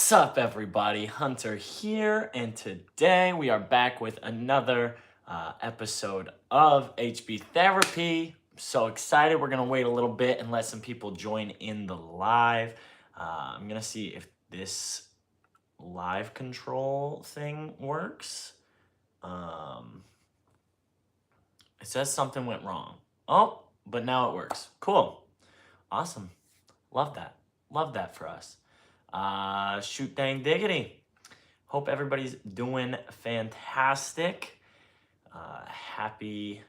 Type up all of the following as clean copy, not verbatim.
What's up, everybody? Hunter here, and today we are back with another episode of HB Therapy. I'm so excited. We're gonna wait a little bit and let some people join in the live. I'm gonna see if this live control thing works. It says something went wrong. Oh, but now it works. Cool. Awesome. Love that. Love that for us. Shoot dang diggity. Hope everybody's doing fantastic. Happy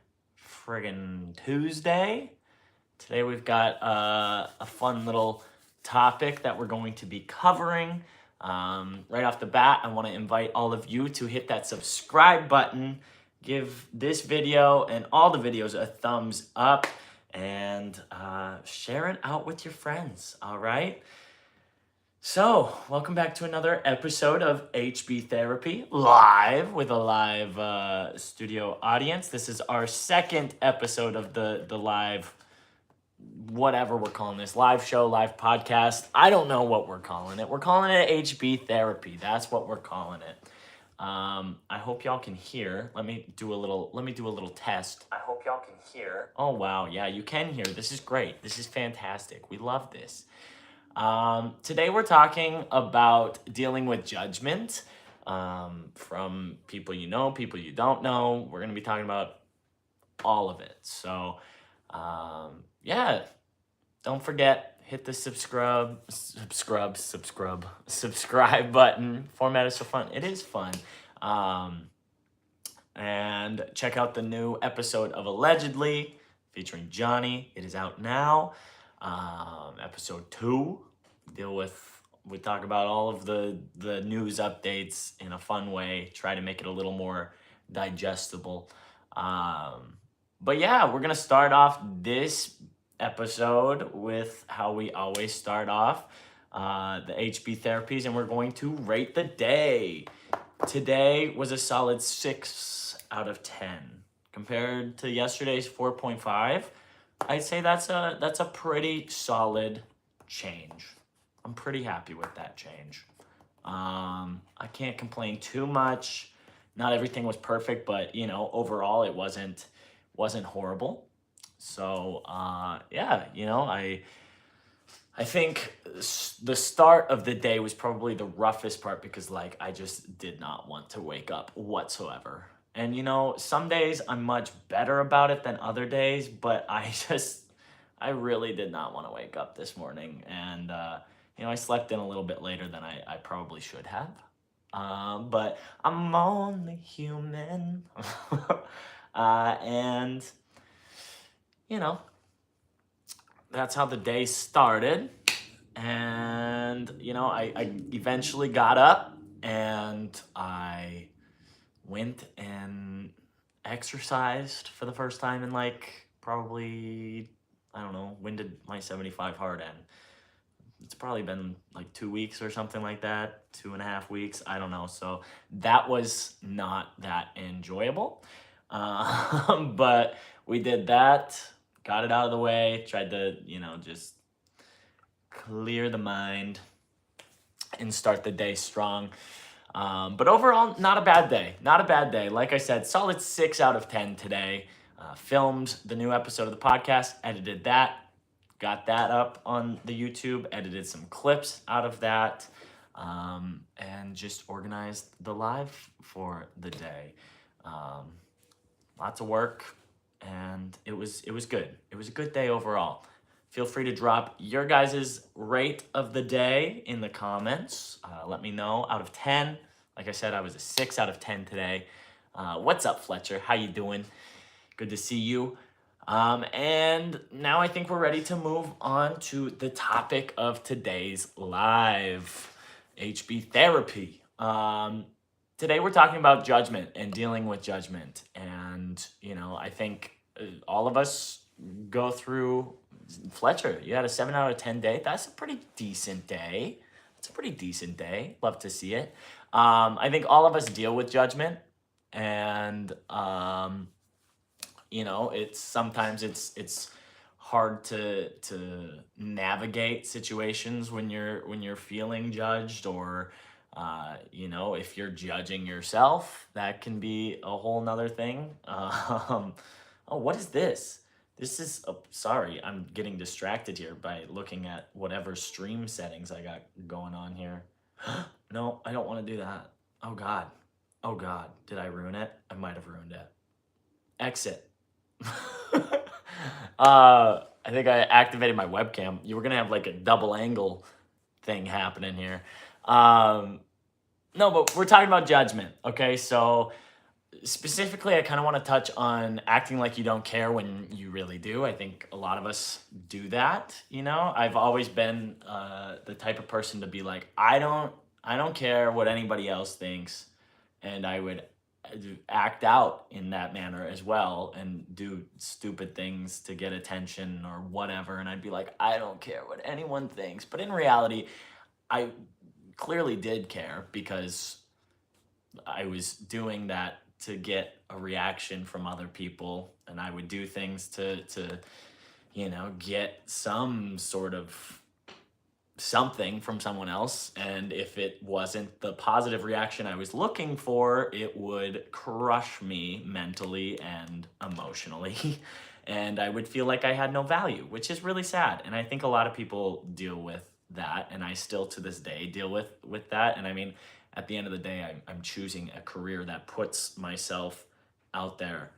friggin' Tuesday. Today we've got a fun little topic that we're going to be covering. Right off the bat, I want to invite all of you to hit that subscribe button. Give this video and all the videos a thumbs up and share it out with your friends, all right? So, welcome back to another episode of HB Therapy live with a live studio audience. This is our second episode of the live, whatever we're calling this, live show, live podcast. I don't know what we're calling it. We're calling it HB Therapy. That's what we're calling it. I hope y'all can hear. Let me do a little test. I hope y'all can hear. Oh wow, yeah, you can hear. This is great. This is fantastic. We love this. Today we're talking about dealing with judgment from people you know, people you don't know. We're going to be talking about all of it. So, yeah, don't forget, hit the subscribe button. Format is so fun. It is fun. And check out the new episode of Allegedly featuring Johnny. It is out now. Episode 2, we talk about all of the news updates in a fun way, try to make it a little more digestible. But yeah, we're gonna start off this episode with how we always start off, the HB therapies, and we're going to rate the day. Today was a solid 6 out of 10 compared to yesterday's 4.5. I'd say that's a pretty solid change. I'm pretty happy with that change. I can't complain too much. Not everything was perfect, but overall it wasn't horrible. So yeah, I think the start of the day was probably the roughest part because I just did not want to wake up whatsoever. And some days I'm much better about it than other days, but I really did not want to wake up this morning. And, I slept in a little bit later than I probably should have. But I'm only human. And, that's how the day started. And, I eventually got up and I went and exercised for the first time in probably, I don't know, when did my 75 hard end? It's probably been 2 weeks or something like that, 2.5 weeks, I don't know. So that was not that enjoyable. But we did that, got it out of the way, tried to, just clear the mind and start the day strong. But overall, not a bad day. Not a bad day. Like I said, solid 6 out of 10 today. Filmed the new episode of the podcast, edited that, got that up on the YouTube, edited some clips out of that, and just organized the live for the day. Lots of work, and it was good. It was a good day overall. Feel free to drop your guys' rate of the day in the comments. Let me know out of 10. Like I said, I was a 6 out of 10 today. What's up, Fletcher? How you doing? Good to see you. And now I think we're ready to move on to the topic of today's live, HB Therapy. Today we're talking about judgment and dealing with judgment. And, I think all of us go through. Fletcher, you had a 7 out of 10 day. That's a pretty decent day. Love to see it. I think all of us deal with judgment, and sometimes it's hard to navigate situations when you're feeling judged, or if you're judging yourself, that can be a whole nother thing. Oh, what is this? This is, oh, sorry, I'm getting distracted here by looking at whatever stream settings I got going on here. No, I don't want to do that. Oh God. Oh God. Did I ruin it? I might have ruined it. Exit. I think I activated my webcam. You were gonna have like a double angle thing happening here. No, but we're talking about judgment. Okay, so specifically, I kind of want to touch on acting like you don't care when you really do. I think a lot of us do that. I've always been the type of person to be like, I don't care what anybody else thinks, and I would act out in that manner as well and do stupid things to get attention or whatever. And I'd be like, I don't care what anyone thinks. But in reality, I clearly did care, because I was doing that to get a reaction from other people, and I would do things to get some sort of something from someone else, and if it wasn't the positive reaction I was looking for, it would crush me mentally and emotionally. And I would feel like I had no value, which is really sad. And I think a lot of people deal with that, and I still to this day deal with that. And I mean, at the end of the day, I'm choosing a career that puts myself out there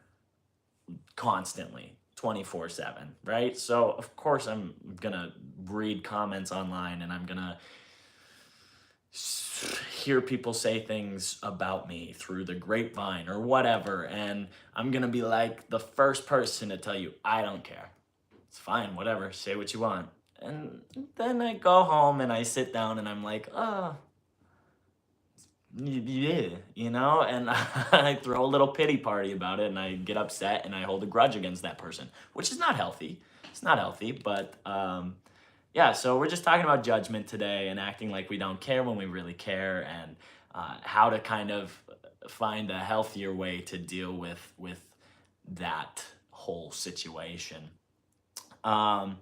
constantly, 24/7, right? So of course I'm gonna read comments online, and I'm gonna hear people say things about me through the grapevine or whatever, and I'm gonna be like the first person to tell you, I don't care. It's fine, whatever, say what you want. And then I go home and I sit down and I'm like, oh, yeah, and I throw a little pity party about it, and I get upset and I hold a grudge against that person, which is not healthy. It's not healthy, but yeah, so we're just talking about judgment today and acting like we don't care when we really care, and how to kind of find a healthier way to deal with that whole situation. Um,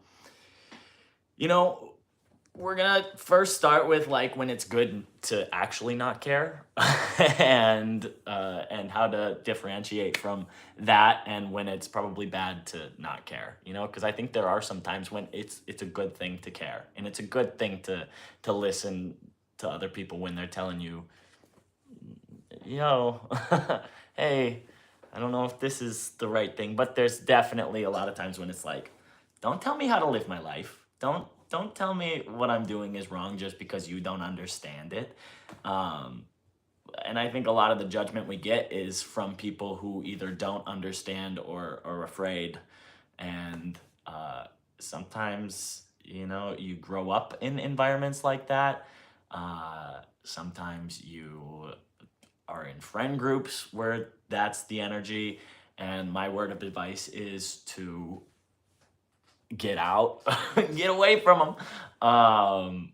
you know, we're gonna first start with like when it's good to actually not care, and how to differentiate from that, and when it's probably bad to not care. Because I think there are some times when it's a good thing to care, and it's a good thing to listen to other people when they're telling you, yo, hey, I don't know if this is the right thing, but there's definitely a lot of times when it's like, don't tell me how to live my life. Don't tell me what I'm doing is wrong just because you don't understand it. And I think a lot of the judgment we get is from people who either don't understand or are afraid. And sometimes, you grow up in environments like that. Sometimes you are in friend groups where that's the energy. And my word of advice is to get out, get away from them,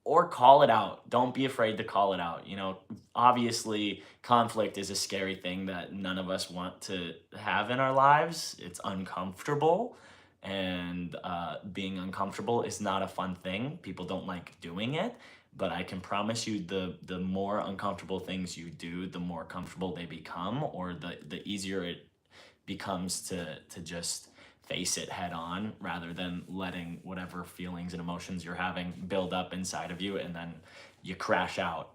or call it out. Don't be afraid to call it out. Obviously, conflict is a scary thing that none of us want to have in our lives. It's uncomfortable, and being uncomfortable is not a fun thing. People don't like doing it. But I can promise you, the more uncomfortable things you do, the more comfortable they become, or the easier it becomes to just face it head on, rather than letting whatever feelings and emotions you're having build up inside of you, and then you crash out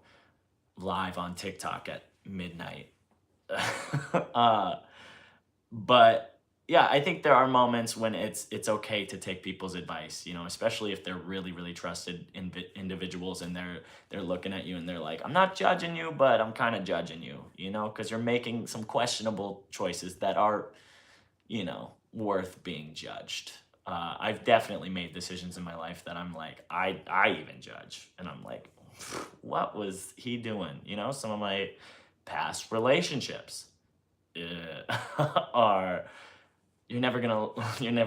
live on TikTok at midnight. But yeah, I think there are moments when it's okay to take people's advice, especially if they're really, really trusted individuals, and they're looking at you and they're like, I'm not judging you, but I'm kind of judging you, because you're making some questionable choices that are, worth being judged. I've definitely made decisions in my life that I'm like, I even judge, and I'm like, what was he doing? Some of my past relationships are, you're never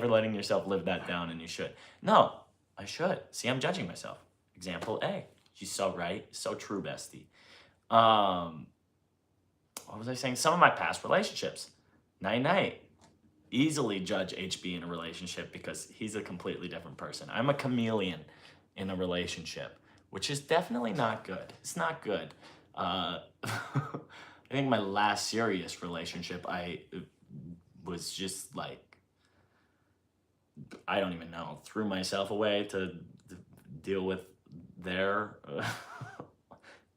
letting yourself live that down, and you should. No, I should. See, I'm judging myself. Example A. She's so right, so true, bestie. What was I saying? Some of my past relationships. Night night. easily judge HB in a relationship because he's a completely different person. I'm a chameleon in a relationship, which is definitely not good. It's not good. I think my last serious relationship, I was just like, I don't even know, threw myself away to deal with their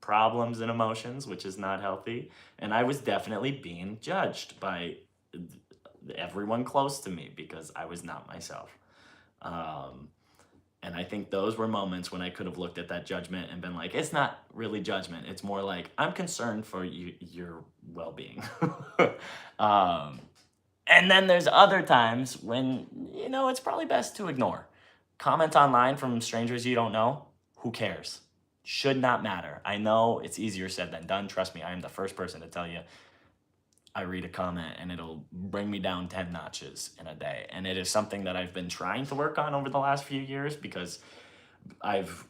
problems and emotions, which is not healthy. And I was definitely being judged by everyone close to me because I was not myself. And I think those were moments when I could have looked at that judgment and been like, it's not really judgment. It's more like, I'm concerned for your well-being. And then there's other times when, it's probably best to ignore. Comments online from strangers you don't know, who cares? Should not matter. I know it's easier said than done. Trust me, I am the first person to tell you, I read a comment and it'll bring me down 10 notches in a day. And it is something that I've been trying to work on over the last few years because I've,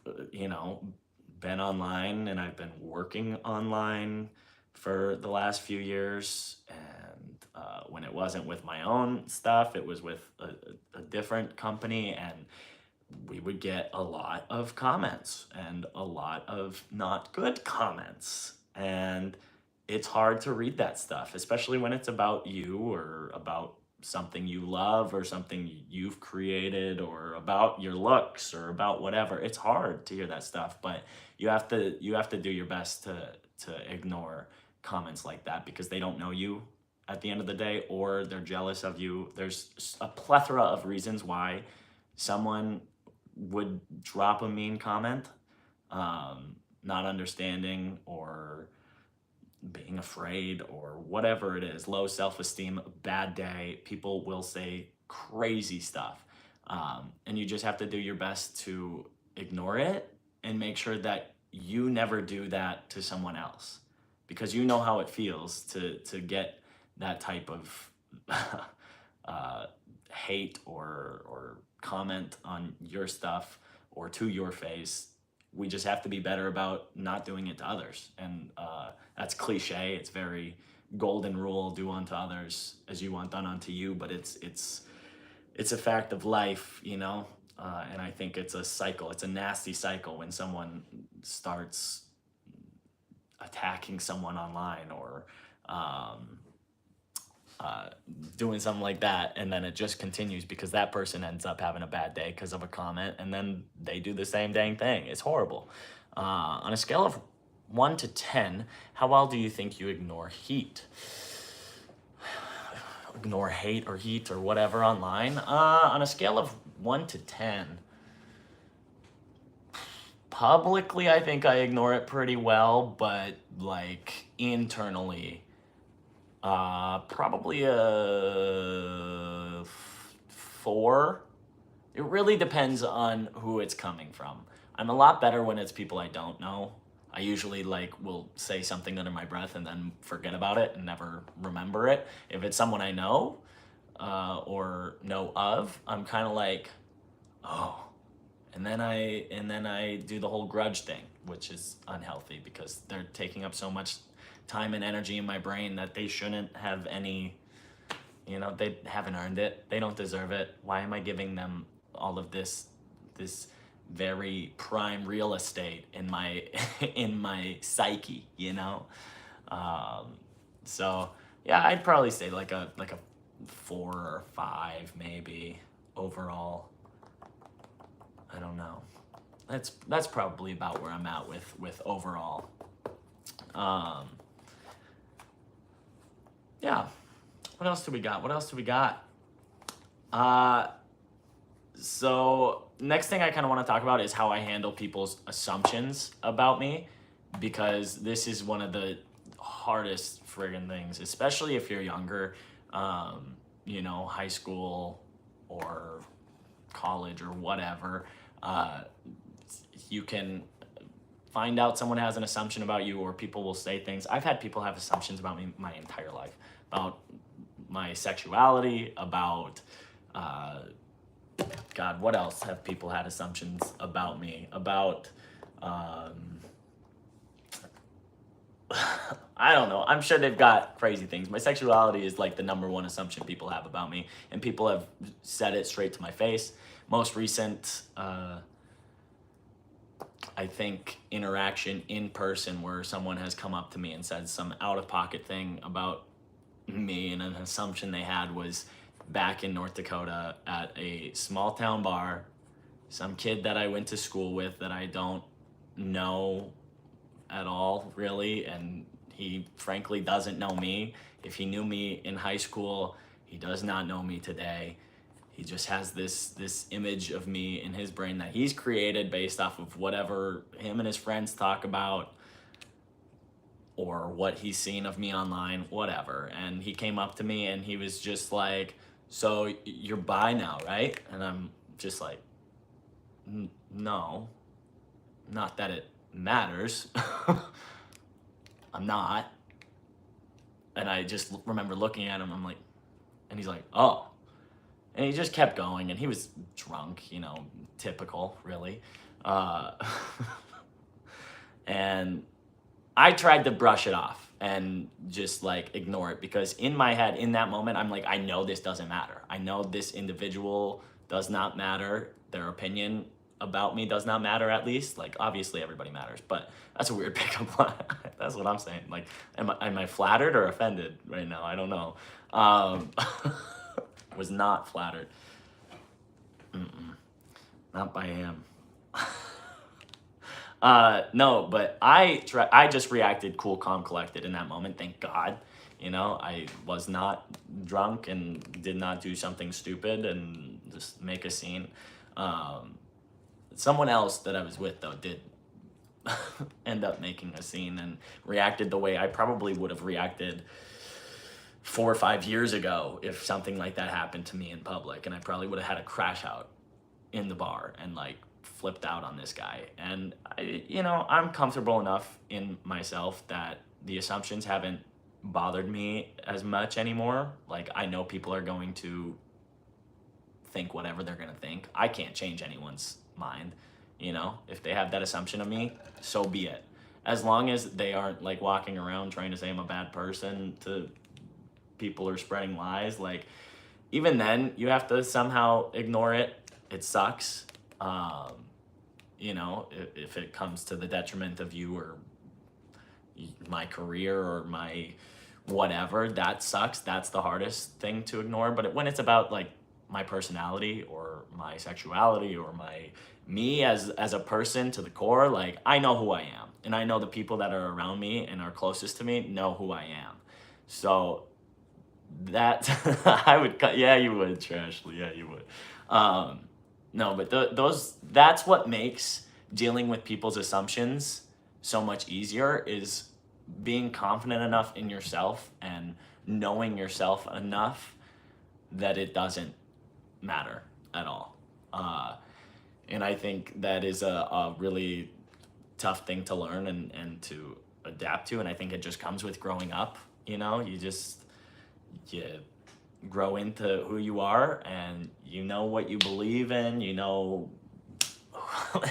been online and I've been working online for the last few years. And when it wasn't with my own stuff, it was with a different company, and we would get a lot of comments and a lot of not good comments. And it's hard to read that stuff, especially when it's about you or about something you love or something you've created or about your looks or about whatever. It's hard to hear that stuff, but you have to do your best to ignore comments like that because they don't know you at the end of the day, or they're jealous of you. There's a plethora of reasons why someone would drop a mean comment, not understanding or being afraid or whatever it is, low self-esteem, bad day. People will say crazy stuff. And you just have to do your best to ignore it and make sure that you never do that to someone else, because you know how it feels to get that type of hate or comment on your stuff or to your face. We just have to be better about not doing it to others. And that's cliche. It's very golden rule, do unto others as you want done unto you. But it's a fact of life, and I think it's a cycle. It's a nasty cycle when someone starts attacking someone online or doing something like that, and then it just continues because that person ends up having a bad day because of a comment, and then they do the same dang thing. It's horrible. On a scale of 1 to 10, how well do you think you ignore hate or heat or whatever online? On a scale of 1 to 10, publicly I think I ignore it pretty well, but like internally, probably a 4. It really depends on who it's coming from. I'm a lot better when it's people I don't know. I usually will say something under my breath and then forget about it and never remember it. If it's someone I know or know of, I'm kind of like, oh. And then I do the whole grudge thing, which is unhealthy because they're taking up so much time and energy in my brain that they shouldn't have any, they haven't earned it. They don't deserve it. Why am I giving them all of this very prime real estate in my in my psyche, So yeah, I'd probably say like a 4 or 5 maybe overall. I don't know. That's probably about where I'm at with overall. Yeah. What else do we got? So next thing I kind of want to talk about is how I handle people's assumptions about me, because this is one of the hardest friggin' things, especially if you're younger, high school or college or whatever. You can find out someone has an assumption about you, or people will say things. I've had people have assumptions about me my entire life, about my sexuality, about God, what else have people had assumptions about me? About I don't know. I'm sure they've got crazy things. My sexuality is like the number one assumption people have about me, and people have said it straight to my face. Most recent, I think, interaction in person where someone has come up to me and said some out of pocket thing about me, and an assumption they had was back in North Dakota at a small town bar. Some kid that I went to school with that I don't know at all, really, and he frankly doesn't know me. If he knew me in high school, he does not know me today. He just has this image of me in his brain that he's created based off of whatever him and his friends talk about or what he's seen of me online, whatever. And he came up to me and he was just like, "So you're bi now, right?" And I'm just like, No, not that it matters." I'm not. And I just remember looking at him, I'm like, and he's like, "Oh." And he just kept going, and he was drunk, typical, really. Uh, and I tried to brush it off and just like ignore it, because in my head, in that moment, I'm like, I know this doesn't matter. I know this individual does not matter. Their opinion about me does not matter, at least. Like, obviously everybody matters, but that's a weird pickup line. That's what I'm saying. Like, am I flattered or offended right now? I don't know. Was not flattered. Not by him. No, but I just reacted cool, calm, collected in that moment. Thank God. I was not drunk and did not do something stupid and just make a scene. Someone else that I was with, though, did end up making a scene and reacted the way I probably would have reacted 4 or 5 years ago if something like that happened to me in public, and I probably would have had a crash out in the bar and like flipped out on this guy. And I'm comfortable enough in myself that the assumptions haven't bothered me as much anymore. Like, I know people are going to think whatever they're going to think. I can't change anyone's mind. If they have that assumption of me, so be it. As long as they aren't like walking around trying to say I'm a bad person to people or spreading lies, like, even then you have to somehow ignore it. It sucks. If it comes to the detriment of you or my career or my whatever, that sucks. That's the hardest thing to ignore. But when it's about like my personality or my sexuality or me as a person to the core, like, I know who I am, and I know the people that are around me and are closest to me know who I am. So that I would cut. Yeah, you would, Trashley. Yeah, you would. No, but that's what makes dealing with people's assumptions so much easier, is being confident enough in yourself and knowing yourself enough that it doesn't matter at all. And I think that is a really tough thing to learn and to adapt to. And I think it just comes with growing up. You grow into who you are, and what you believe in,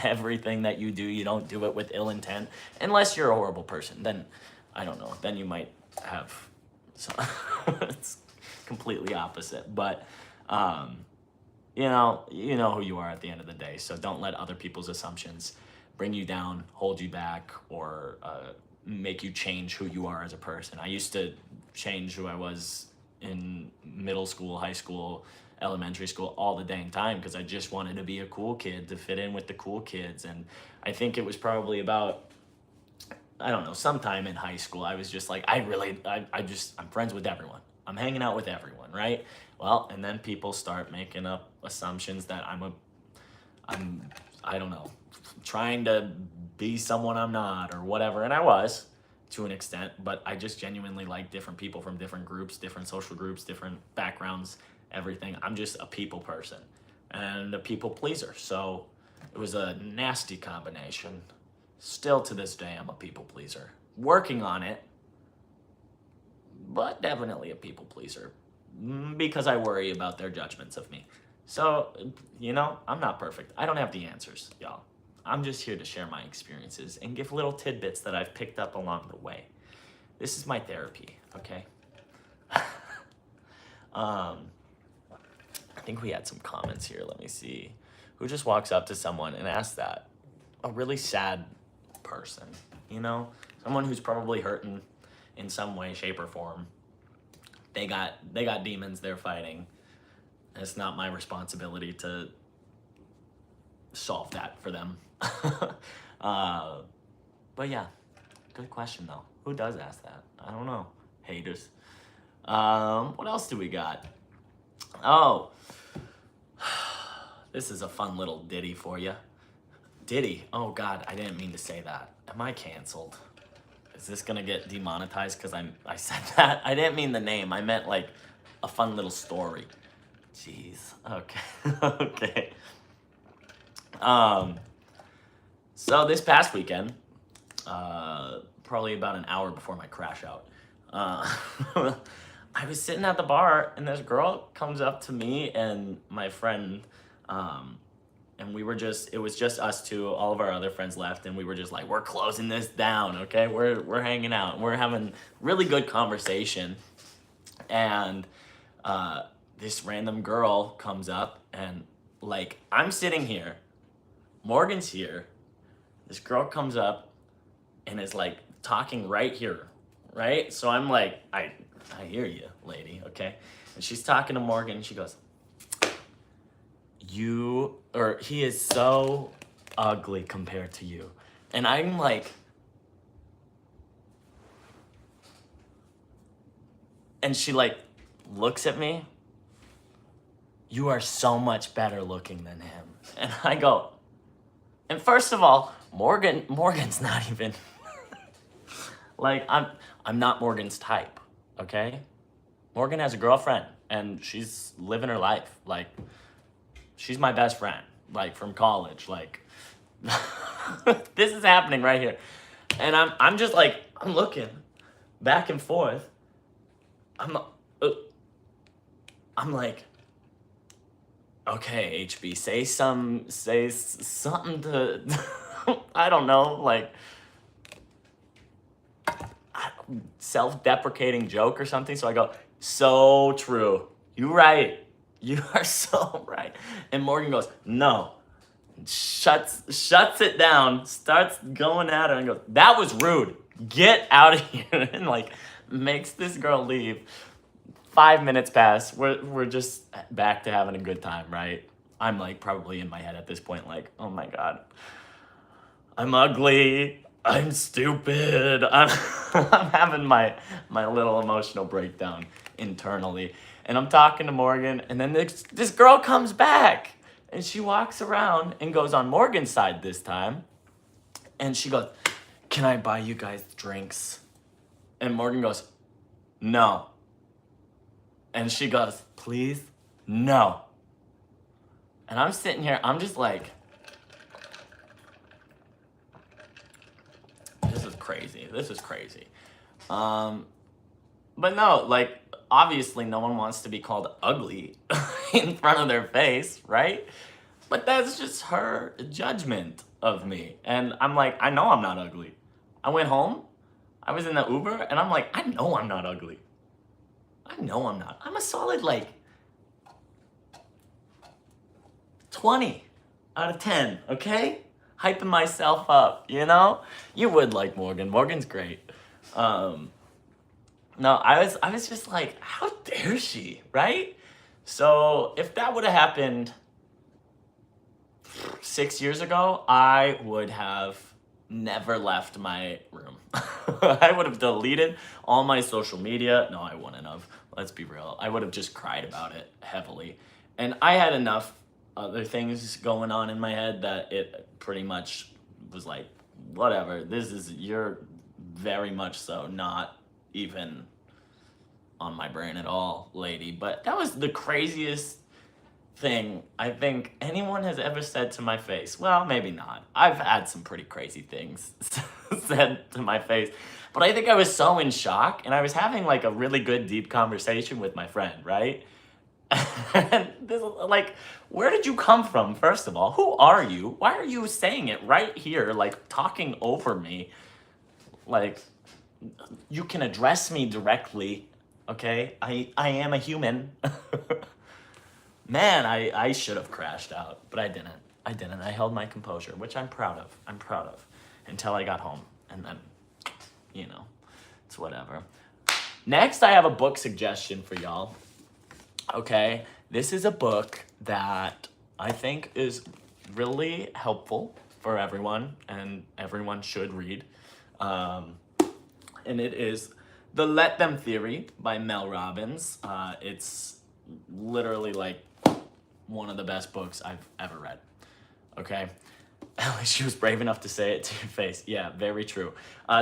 everything that you do. You don't do it with ill intent, unless you're a horrible person. Then I don't know, then you might have it's completely opposite. But you know who you are at the end of the day. So don't let other people's assumptions bring you down, hold you back, or make you change who you are as a person. I used to change who I was in middle school, high school, elementary school all the dang time, because I just wanted to be a cool kid, to fit in with the cool kids. And I think it was probably about, I don't know, sometime in high school, I was just like, I'm friends with everyone. I'm hanging out with everyone, right? Well, and then people start making up assumptions that I don't know, trying to be someone I'm not or whatever. And I was, to an extent, but I just genuinely like different people from different groups, different social groups, different backgrounds, everything. I'm just a people person and a people pleaser. So it was a nasty combination. Still to this day, I'm a people pleaser. Working on it, but definitely a people pleaser, because I worry about their judgments of me. So, I'm not perfect. I don't have the answers, y'all. I'm just here to share my experiences and give little tidbits that I've picked up along the way. This is my therapy, okay? I think we had some comments here. Let me see. Who just walks up to someone and asks that? A really sad person, you know? Someone who's probably hurting in some way, shape, or form. They got demons they're fighting. It's not my responsibility to solve that for them. But yeah, good question though. Who does ask that? I don't know. Haters. What else do we got? Oh, this is a fun little ditty for you. Ditty. Oh God, I didn't mean to say that. Am I canceled? Is this gonna get demonetized because I said that? I didn't mean the name. I meant like a fun little story. Jeez. Okay. Okay. So this past weekend, probably about an hour before my crash out, I was sitting at the bar and this girl comes up to me and my friend, and it was just us two, all of our other friends left, and we were just like, we're closing this down, okay? We're hanging out, we're having really good conversation. And this random girl comes up and like, I'm sitting here, Morgan's here, this girl comes up and is like talking right here, right? So I'm like, I hear you, lady, okay? And she's talking to Morgan and she goes, he is so ugly compared to you. And I'm like, and she like looks at me, you are so much better looking than him. And I go, and first of all, Morgan's not even, like, I'm not Morgan's type, okay? Morgan has a girlfriend and she's living her life. Like, she's my best friend, like from college. Like, this is happening right here. And I'm just like, I'm looking back and forth. I'm like, okay, HB, say something to, I don't know, like, self-deprecating joke or something. So I go, so true. You right. You are so right. And Morgan goes, no. Shuts it down, starts going at her and goes, that was rude. Get out of here. And like makes this girl leave. 5 minutes pass. We're just back to having a good time, right? I'm like probably in my head at this point, like, oh my God. I'm ugly. I'm stupid. I'm having my little emotional breakdown internally. And I'm talking to Morgan, and then this girl comes back. And she walks around and goes on Morgan's side this time. And she goes, can I buy you guys drinks? And Morgan goes, no. And she goes, please? No. And I'm sitting here, I'm just like, this is crazy. This is crazy. But no, like, obviously no one wants to be called ugly in front of their face, right? But that's just her judgment of me. And I'm like, I know I'm not ugly. I went home, I was in the Uber, and I'm like, I know I'm not ugly. I know I'm not. I'm a solid, like, 20 out of 10, okay? Hyping myself up, you know? You would like Morgan. Morgan's great. No, I was just like, how dare she, right? So if that would have happened 6 years ago, I would have never left my room. I would have deleted all my social media. No, I wouldn't have. Let's be real. I would have just cried about it heavily. And I had enough other things going on in my head that it pretty much was like, whatever, you're very much so not even on my brain at all, lady. But that was the craziest thing I think anyone has ever said to my face. Well, maybe not. I've had some pretty crazy things said to my face. But I think I was so in shock, and I was having like a really good deep conversation with my friend, right? And this, like, where did you come from, first of all? Who are you? Why are you saying it right here, like talking over me? Like, You can address me directly, okay? I am a human. Man, I should have crashed out, but I didn't. I didn't. I held my composure, which I'm proud of. I'm proud of. Until I got home. And then, you know, it's whatever. Next, I have a book suggestion for y'all. Okay? This is a book that I think is really helpful for everyone, and everyone should read. And it is The Let Them Theory by Mel Robbins. It's literally like one of the best books I've ever read. Okay? At least she was brave enough to say it to your face. Yeah, very true.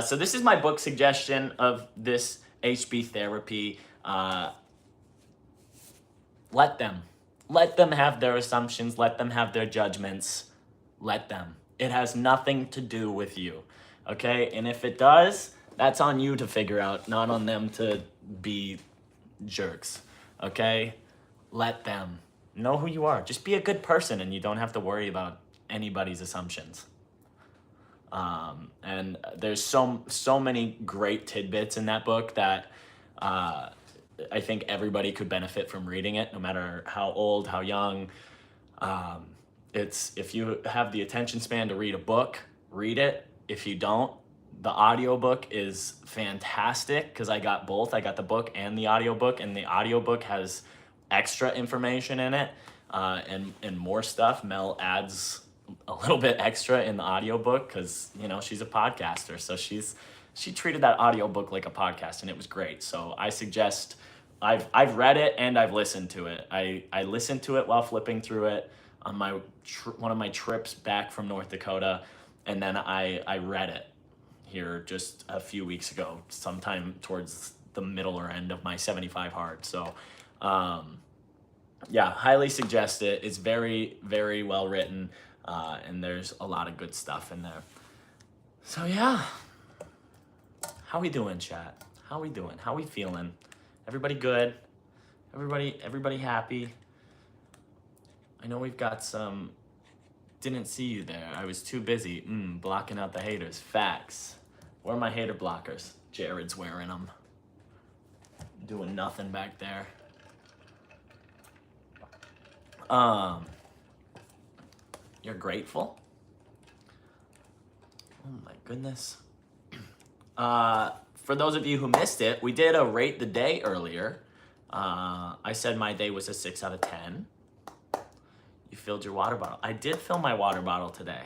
So this is my book suggestion of this HB therapy. Let them. Let them have their assumptions. Let them have their judgments. Let them. It has nothing to do with you. Okay? And if it does, that's on you to figure out, not on them to be jerks. Okay? Let them. Know who you are. Just be a good person and you don't have to worry about anybody's assumptions. And there's so many great tidbits in that book that I think everybody could benefit from reading it, no matter how old, how young. It's, if you have the attention span to read a book, read it. If you don't, the audiobook is fantastic, because I got both. I got the book and the audiobook, and the audiobook has extra information in it, and more stuff. Mel adds a little bit extra in the audiobook because, you know, she's a podcaster, so she treated that audiobook like a podcast, and it was great. So I suggest, I've read it and I've listened to it. I listened to it while flipping through it on my one of my trips back from North Dakota, and then I read it here just a few weeks ago, sometime towards the middle or end of my 75 hard. So yeah, highly suggest it. It's very, very well written, and there's a lot of good stuff in there. So yeah, how we doing, chat? How we doing? How we feeling? Everybody good? Everybody happy? I know we've got some. Didn't see you there. I was too busy blocking out the haters. Facts. Where are my hater blockers? Jared's wearing them. Doing nothing back there. You're grateful? Oh my goodness. For those of you who missed it, we did a rate the day earlier. I said my day was a 6 out of 10. You filled your water bottle. I did fill my water bottle today.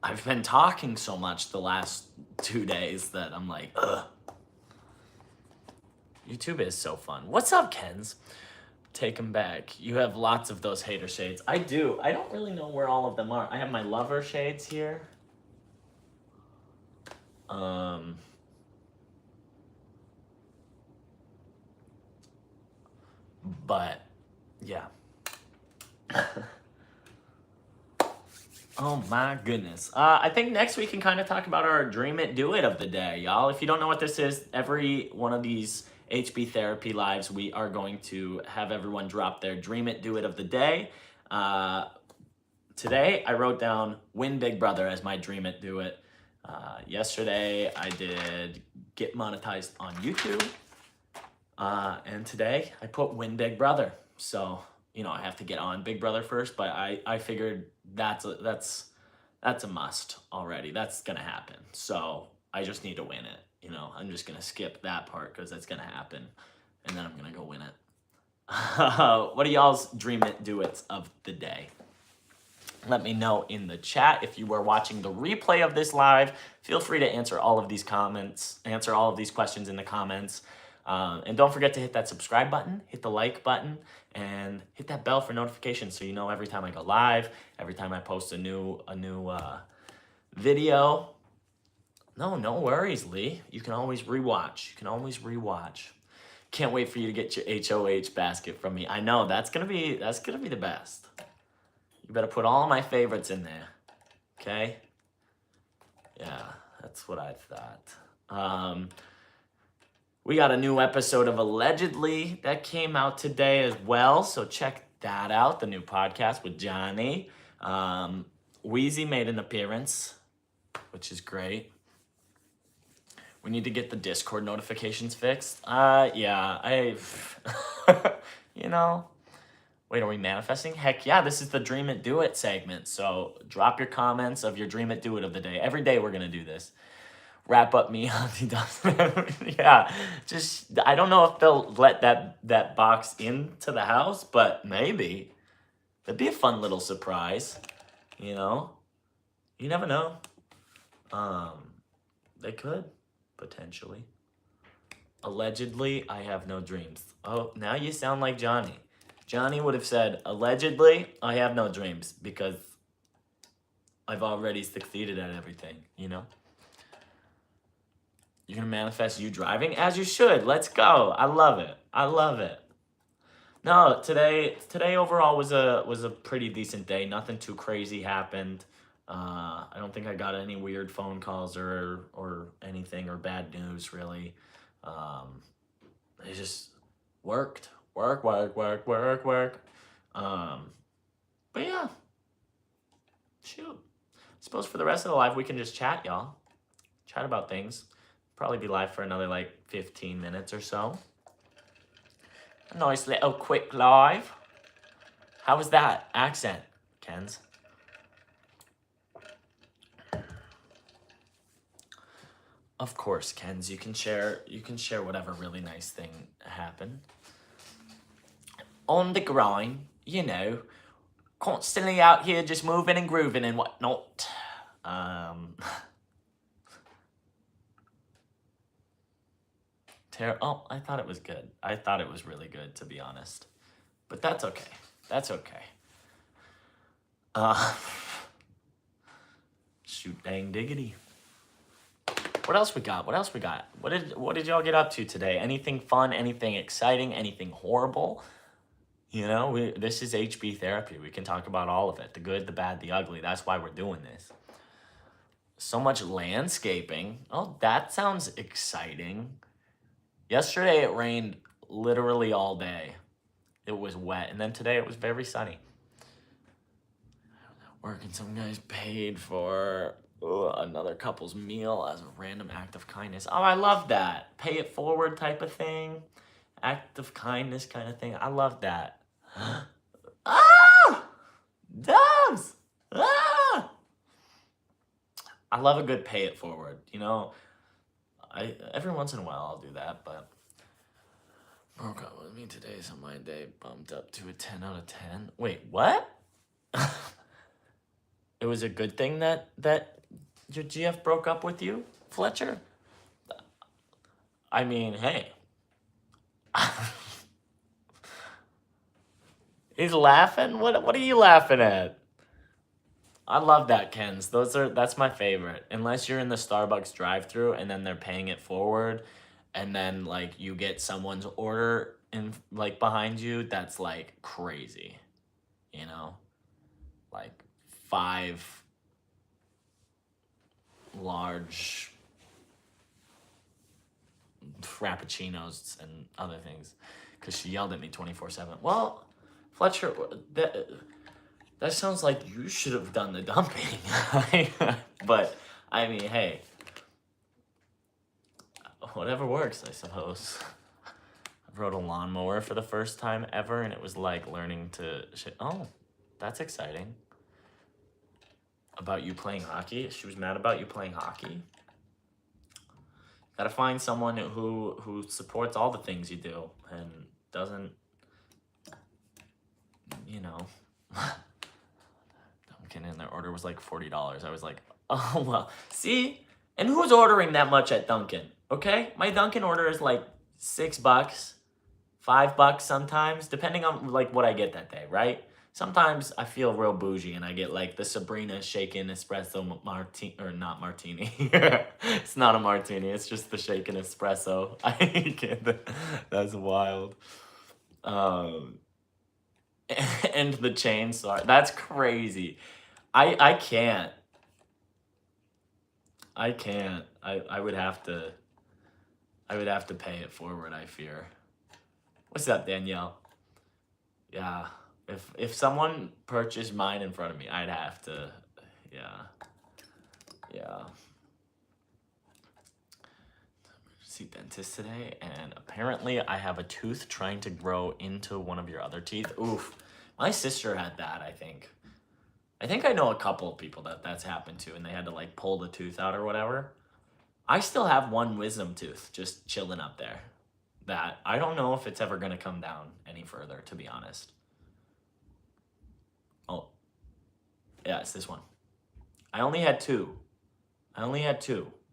I've been talking so much the last 2 days that I'm like, ugh. YouTube is so fun. What's up, Kens? Take them back. You have lots of those hater shades. I do. I don't really know where all of them are. I have my lover shades here. But yeah. Oh my goodness. I think next we can kind of talk about our Dream It, Do It of the day, y'all. If you don't know what this is, every one of these HB Therapy Lives, we are going to have everyone drop their Dream It, Do It of the day. Today, I wrote down Win Big Brother as my Dream It, Do It. Yesterday, I did get monetized on YouTube. And today, I put Win Big Brother. So, you know, I have to get on Big Brother first, but I figured that's a must already. That's gonna happen. So I just need to win it. You know, I'm just gonna skip that part because that's gonna happen, and then I'm gonna go win it. What are y'all's Dream It, Do It's of the day? Let me know in the chat. If you were watching the replay of this live, feel free to answer all of these questions in the comments. And don't forget to hit that subscribe button, hit the like button, and hit that bell for notifications so you know every time I go live, every time I post a new video. No worries, Lee. You can always rewatch. Can't wait for you to get your HOH basket from me. I know that's gonna be the best. You better put all my favorites in there. Okay? Yeah, that's what I thought. We got a new episode of Allegedly that came out today as well, so check that out, the new podcast with Johnny. Wheezy made an appearance, which is great. We need to get the Discord notifications fixed. Yeah, you know. Wait, are we manifesting? Heck yeah, this is the Dream It Do It segment. So drop your comments of your Dream It Do It of the day. Every day we're gonna do this. Wrap up me Auntie Dustin. Yeah, just I don't know if they'll let that box into the house, but maybe. That'd be a fun little surprise, you know? You never know. They could, potentially. Allegedly, I have no dreams. Oh, now you sound like Johnny. Johnny would have said, allegedly, I have no dreams because I've already succeeded at everything, you know? You're gonna manifest you driving? As you should. Let's go. I love it. I love it. No, today overall was a pretty decent day. Nothing too crazy happened. I don't think I got any weird phone calls or anything or bad news really. It just worked. Work. But yeah. Shoot. Suppose for the rest of the live we can just chat, y'all. Chat about things. Probably be live for another like 15 minutes or so. A nice little quick live. How was that accent, Kenz? Of course, Kenz, you can share whatever really nice thing happened. On the grind, you know, constantly out here just moving and grooving and whatnot. Oh, I thought it was good. I thought it was really good, to be honest. But that's okay. That's okay. Shoot dang diggity. What else we got? What did y'all get up to today? Anything fun? Anything exciting? Anything horrible? You know, this is HB therapy. We can talk about all of it. The good, the bad, the ugly. That's why we're doing this. So much landscaping. Oh, that sounds exciting. Yesterday it rained literally all day. It was wet. And then today it was very sunny. Working, some guys paid for another couple's meal as a random act of kindness. Oh, I love that. Pay it forward type of thing. Act of kindness kind of thing. I love that. Ah! Doves! Ah! I love a good pay it forward. You know, every once in a while I'll do that, but broke up with me today, so my day bumped up to a 10 out of 10. Wait, what? It was a good thing that your GF broke up with you, Fletcher? I mean, hey. He's laughing? What are you laughing at? I love that, Ken's. That's my favorite. Unless you're in the Starbucks drive-thru and then they're paying it forward and then like you get someone's order in like behind you, that's like crazy. You know? Like 5 large frappuccinos and other things because she yelled at me 24/7. Well, Fletcher, that sounds like you should have done the dumping. But, I mean, hey. Whatever works, I suppose. I rode a lawnmower for the first time ever, and it was like learning to... Oh, that's exciting. About you playing hockey? She was mad about you playing hockey? Gotta find someone who supports all the things you do and doesn't, you know... And their order was like $40. I was like, oh, well, see? And who's ordering that much at Dunkin'? Okay? My Dunkin' order is like $6, $5 sometimes, depending on like what I get that day, right? Sometimes I feel real bougie and I get like the Sabrina shaken espresso martini, or not martini. It's not a martini, it's just the shaken espresso. I get that's wild. And the chainsaw, that's crazy. I can't. I would have to pay it forward, I fear. What's up, Danielle? Yeah. If someone purchased mine in front of me, I'd have to, yeah. see dentist today, and apparently I have a tooth trying to grow into one of your other teeth. Oof. My sister had that, I think. I think I know a couple of people that that's happened to, and they had to like pull the tooth out or whatever. I still have one wisdom tooth just chilling up there that I don't know if it's ever going to come down any further, to be honest. Oh, yeah, it's this one. I only had two,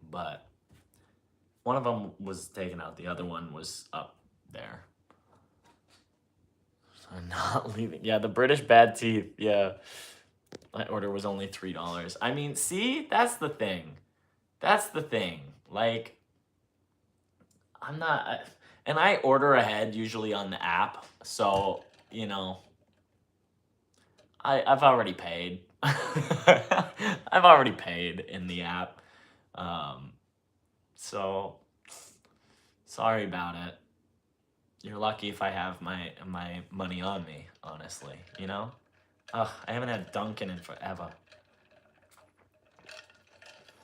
but one of them was taken out. The other one was up there. So I'm not leaving. Yeah, the British bad teeth. Yeah. My order was only $3. I mean, see, that's the thing. That's the thing. Like, I'm not, and I order ahead usually on the app. So, you know, I've already paid. I've already paid in the app. So sorry about it. You're lucky if I have my money on me, honestly, you know? Ugh, I haven't had Dunkin' in forever.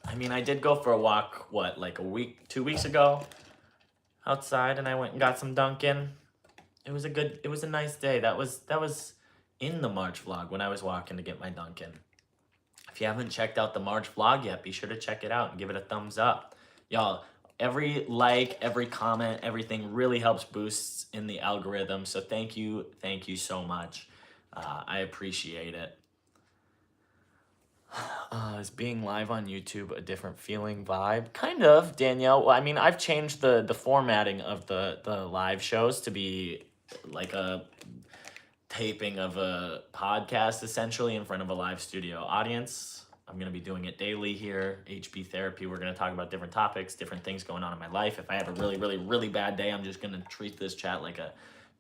I mean, I did go for a walk, what, like 2 weeks ago outside, and I went and got some Dunkin'. It was a nice day. That was in the March vlog when I was walking to get my Dunkin'. If you haven't checked out the March vlog yet, be sure to check it out and give it a thumbs up. Y'all, every like, every comment, everything really helps boost in the algorithm. So thank you so much. I appreciate it. Is being live on YouTube a different feeling vibe? Kind of, Danielle. Well, I mean, I've changed the formatting of the live shows to be like a taping of a podcast, essentially, in front of a live studio audience. I'm going to be doing it daily here, HB Therapy. We're going to talk about different topics, different things going on in my life. If I have a really, really, really bad day, I'm just going to treat this chat like a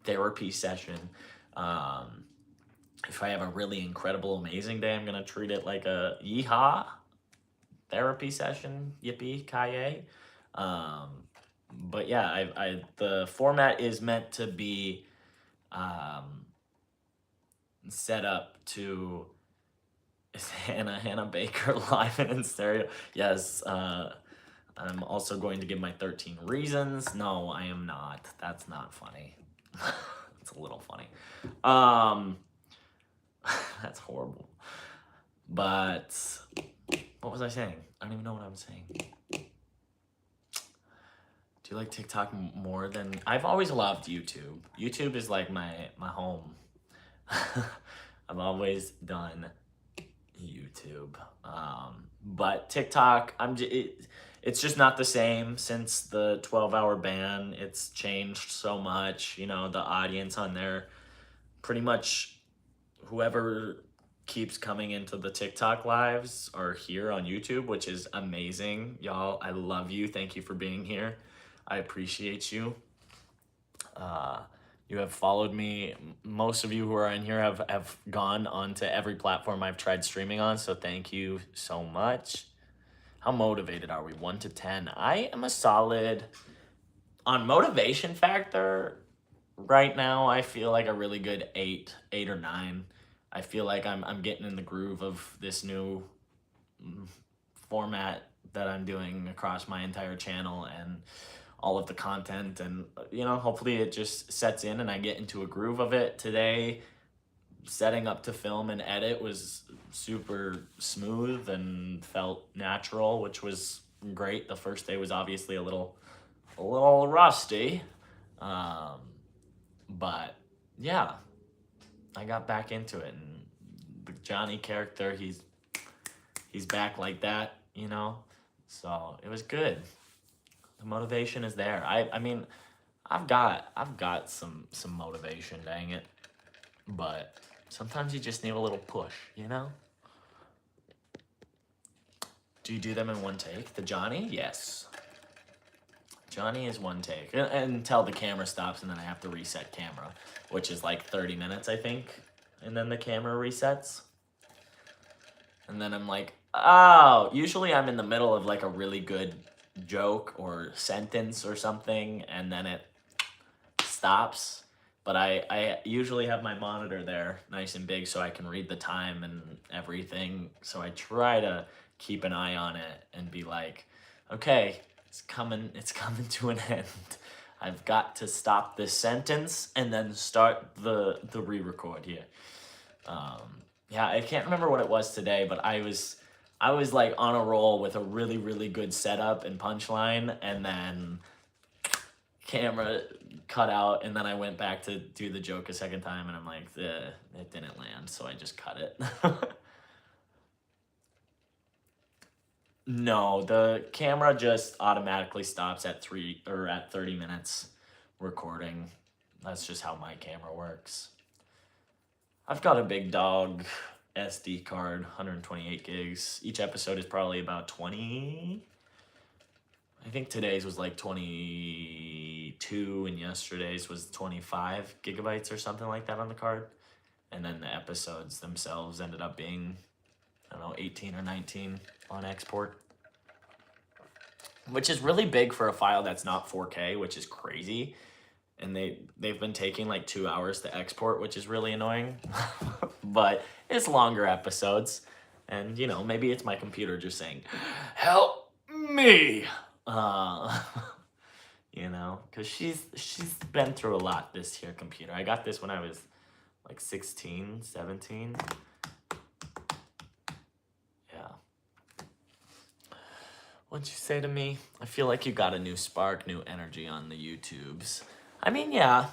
therapy session. If I have a really incredible, amazing day, I'm going to treat it like a yeehaw therapy session. Yippee, ki-yay. But yeah, the format is meant to be set up to... Is Hannah Baker live and in stereo? Yes. I'm also going to give my 13 reasons. No, I am not. That's not funny. It's a little funny. That's horrible. But what was I saying? I don't even know what I'm saying. Do you like TikTok more than... I've always loved YouTube. YouTube is like my home. I've always done YouTube. But TikTok, it's just not the same since the 12-hour ban. It's changed so much. You know, the audience on there, pretty much whoever keeps coming into the TikTok lives are here on YouTube, which is amazing. Y'all, I love you. Thank you for being here. I appreciate you. You have followed me. Most of you who are in here have gone onto every platform I've tried streaming on, so thank you so much. How motivated are we? 1 to 10. I am a solid... On motivation factor, right now, I feel like a really good 8 or 9. I feel like I'm getting in the groove of this new format that I'm doing across my entire channel and all of the content, and you know, hopefully it just sets in and I get into a groove of it. Today, setting up to film and edit was super smooth and felt natural, which was great. The first day was obviously a little rusty, but yeah, I got back into it, and the Johnny character, he's back like that, you know, so it was good. The motivation is there. I mean, I've got some motivation, dang it. But sometimes you just need a little push, you know? Do you do them in one take? The Johnny? Yes. Johnny is one take. Until the camera stops, and then I have to reset camera, which is like 30 minutes, I think. And then the camera resets. And then I'm like, oh, usually I'm in the middle of like a really good joke or sentence or something, and then it stops. But I usually have my monitor there nice and big so I can read the time and everything. So I try to keep an eye on it and be like, okay, It's coming to an end. I've got to stop this sentence and then start the re-record here. Yeah, I can't remember what it was today, but I was like on a roll with a really, really good setup and punchline, and then camera cut out, and then I went back to do the joke a second time, and I'm like, it didn't land, so I just cut it. No, the camera just automatically stops at 30 minutes recording. That's just how my camera works. I've got a big dog SD card, 128 gigs. Each episode is probably about 20. I think today's was like 22 and yesterday's was 25 gigabytes or something like that on the card. And then the episodes themselves ended up being, I don't know, 18 or 19 on export. Which is really big for a file that's not 4K, which is crazy. And they've been taking like 2 hours to export, which is really annoying. But it's longer episodes. And, you know, maybe it's my computer just saying, help me. You know, because she's been through a lot, this here computer. I got this when I was like 16, 17. Yeah. What'd you say to me? I feel like you got a new spark, new energy on the YouTubes. I mean, yeah.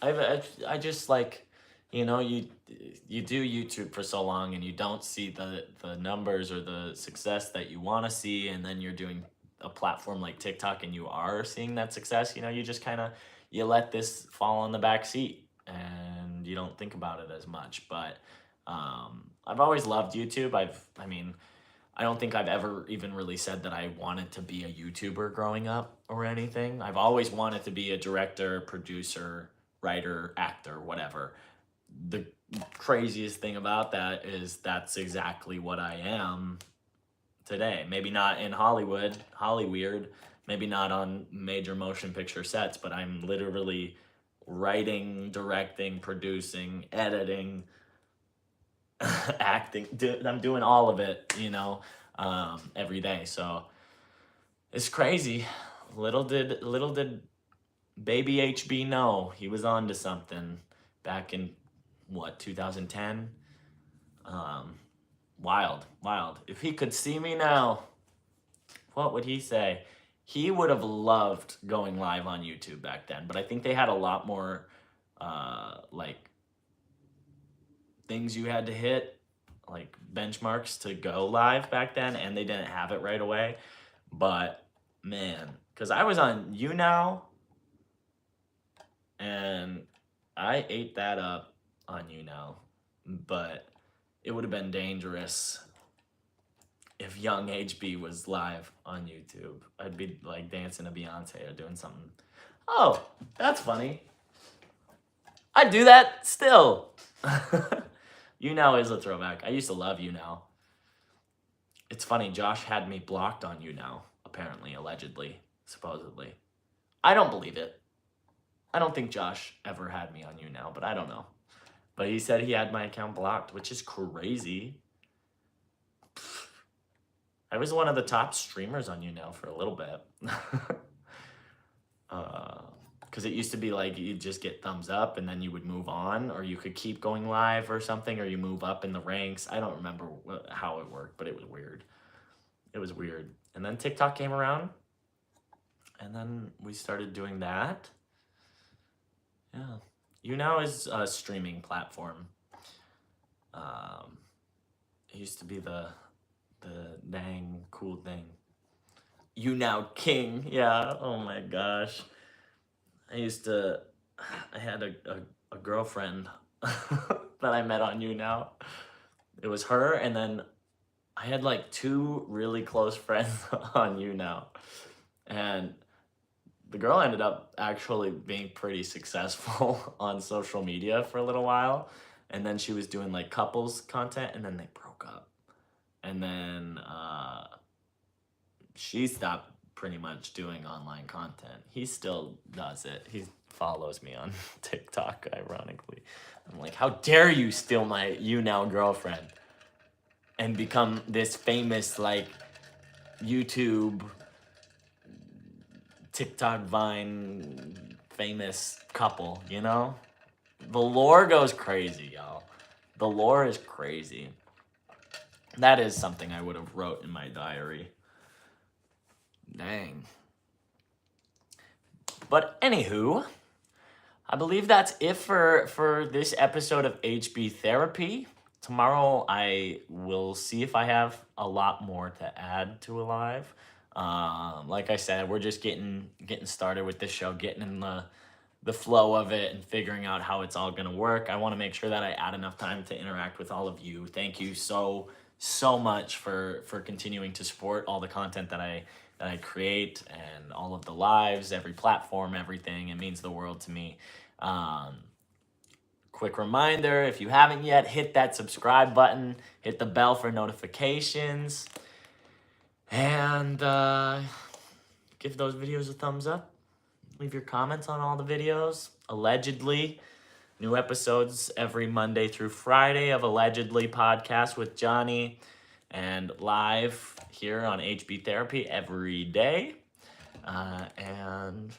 I just like, you know, you do YouTube for so long and you don't see the numbers or the success that you want to see, and then you're doing a platform like TikTok and you are seeing that success, you know, you just kind of, you let this fall on the back seat and you don't think about it as much. But I've always loved YouTube. I don't think I've ever even really said that I wanted to be a YouTuber growing up or anything. I've always wanted to be a director, producer, writer, actor, whatever. The craziest thing about that is that's exactly what I am today. Maybe not in Hollywood, Hollyweird, maybe not on major motion picture sets, but I'm literally writing, directing, producing, editing, acting. I'm doing all of it, you know, every day. So it's crazy. Little did baby HB know he was on to something back in, what, 2010? Wild. If he could see me now, what would he say? He would have loved going live on YouTube back then, but I think they had a lot more, like, things you had to hit, like benchmarks to go live back then, and they didn't have it right away. But, man, because I was on YouNow, and I ate that up on YouNow, but it would have been dangerous if young HB was live on YouTube. I'd be like dancing to Beyonce or doing something. Oh, that's funny. I do that still. YouNow is a throwback. I used to love YouNow. It's funny, Josh had me blocked on YouNow, apparently, allegedly, supposedly. I don't believe it. I don't think Josh ever had me on YouNow, but I don't know. But he said he had my account blocked, which is crazy. I was one of the top streamers on YouNow for a little bit. Because it used to be like you'd just get thumbs up and then you would move on, or you could keep going live or something, or you move up in the ranks. I don't remember how it worked, but it was weird. It was weird. And then TikTok came around, and then we started doing that. Yeah. YouNow is a streaming platform. It used to be the dang cool thing. YouNow King. Yeah. Oh my gosh. I had a girlfriend that I met on YouNow. It was her, and then I had like 2 really close friends on YouNow. And the girl ended up actually being pretty successful on social media for a little while. And then she was doing like couples content, and then they broke up. And then she stopped pretty much doing online content. He still does it. He follows me on TikTok, ironically. I'm like, how dare you steal my YouNow girlfriend and become this famous like YouTube TikTok Vine famous couple, you know? The lore goes crazy, y'all. The lore is crazy. That is something I would have wrote in my diary. Dang. But anywho, I believe that's it for this episode of HB Therapy. Tomorrow I will see if I have a lot more to add to Alive. Like I said, we're just getting started with this show, getting in the flow of it and figuring out how it's all gonna work. I want to make sure that I add enough time to interact with all of you. Thank you so much for continuing to support all the content that I create and all of the lives, every platform, everything. It means the world to me. Quick reminder, if you haven't yet, hit that subscribe button, hit the bell for notifications, and give those videos a thumbs up. Leave your comments on all the videos. Allegedly, new episodes every Monday through Friday of Allegedly Podcast with Johnny, and live here on HB Therapy every day. And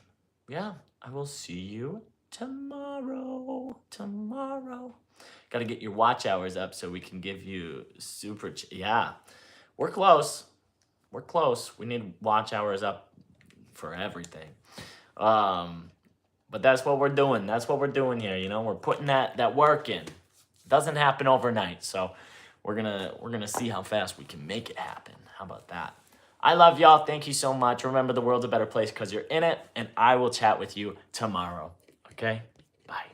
yeah, I will see you tomorrow. Got to get your watch hours up so we can give you yeah, we're close. We need watch hours up for everything. But that's what we're doing. That's what we're doing here. You know, we're putting that work in. It doesn't happen overnight. So we're gonna see how fast we can make it happen. How about that? I love y'all. Thank you so much. Remember, the world's a better place because you're in it, and I will chat with you tomorrow. Okay? Bye.